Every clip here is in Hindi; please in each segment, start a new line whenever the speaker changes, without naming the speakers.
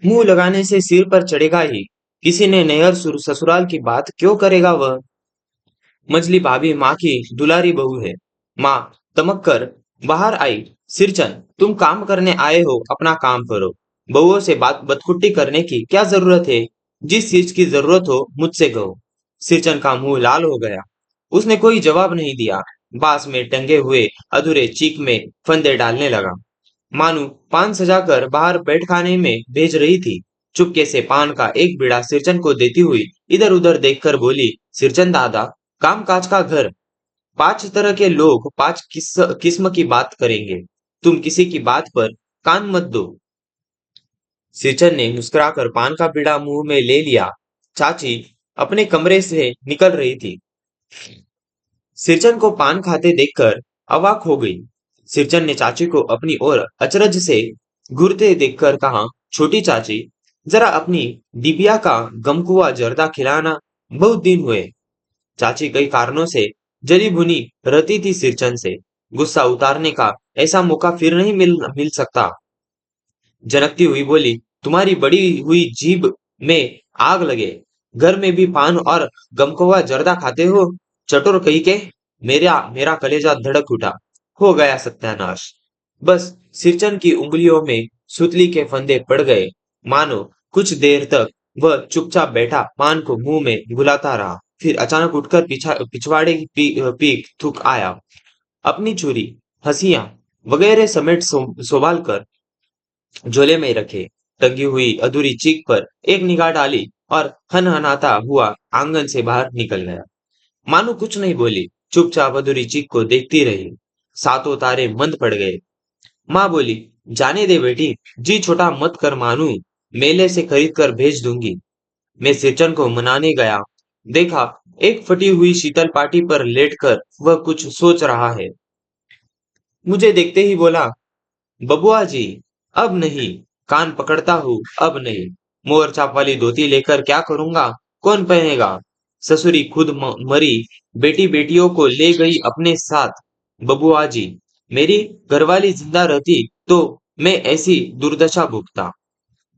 मुंह लगाने से सिर पर चढ़ेगा ही। किसी ने नैहर ससुराल की बात क्यों करेगा वह। मजली भाभी माँ की दुलारी बहू है। माँ तमक कर बाहर आई। सिरचन, तुम काम करने आए हो, अपना काम करो। बहुओं से बात बतकुट्टी करने की क्या जरूरत है। जिस चीज की जरूरत हो मुझसे कहो। सिरचन का मुंह लाल हो गया। उसने कोई जवाब नहीं दिया। बांस में टंगे हुए अधूरे चीक में फंदे डालने लगा। मानू पान सजाकर बाहर बैठखाने में भेज रही थी। चुपके से पान का एक बीड़ा सिरचन को देती हुई इधर उधर देखकर बोली, सिरचन दादा, काम काज का घर। 5 तरह के लोग 5 किस्म की बात करेंगे। तुम किसी की बात पर कान मत दो। सिरचन ने मुस्कुराकर पान का बीड़ा मुंह में ले लिया। चाची अपने कमरे से निकल रही थी। सिरचन को पान खाते देखकर अवाक हो गई। सिरचन ने चाची को अपनी ओर अचरज से घूरते देखकर कहा, छोटी चाची, जरा अपनी डिबिया का गमकुआ जर्दा खिलाना, बहुत दिन हुए। चाची कई कारणों से जली भुनी रहती थी सिरचन से। गुस्सा उतारने का ऐसा मौका फिर नहीं मिल सकता। जनकती हुई बोली, तुम्हारी बड़ी हुई जीभ में आग लगे। घर में भी पान और गमकवा जर्दा खाते हो। चटोर कही के। मेरा मेरा कलेजा धड़क उठा। हो गया सत्यानाश। बस सिरचन की उंगलियों में सुतली के फंदे पड़ गए। मानो कुछ देर तक वह चुपचाप बैठा पान को मुंह में घुलाता रहा। फिर अचानक उठकर पिछवाड़े की पीक थूक आया। अपनी छुरी, हंसियां वगैरह समेट संभाल कर झोले में रखे। टंगी हुई अधूरी चीख पर एक निगाह डाली और हनहनाता हुआ आंगन से बाहर निकल गया। मानो कुछ नहीं बोली, चुपचाप अधूरी चीख को देखती रही। सातों तारे मंद पड़ गए। माँ बोली, जाने दे बेटी, जी छोटा मत कर मानू। मेले से खरीद कर भेज दूंगी। मैं सिरचन को मनाने गया। देखा, एक फटी हुई शीतल पाटी पर लेटकर वह कुछ सोच रहा है। मुझे देखते ही बोला, बबुआ जी, अब नहीं। कान पकड़ता हूँ, अब नहीं। मोर छाप वाली धोती लेकर क्या करूंगा। कौन पहनेगा। ससुरी खुद मरी, बेटी बेटियों को ले गई अपने साथ। बबुआ जी, मेरी घरवाली जिंदा रहती तो मैं ऐसी दुर्दशा भुगता।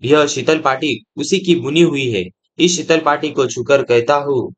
यह शीतल पाटी उसी की बुनी हुई है। इस शीतल पाटी को छूकर कहता हूँ,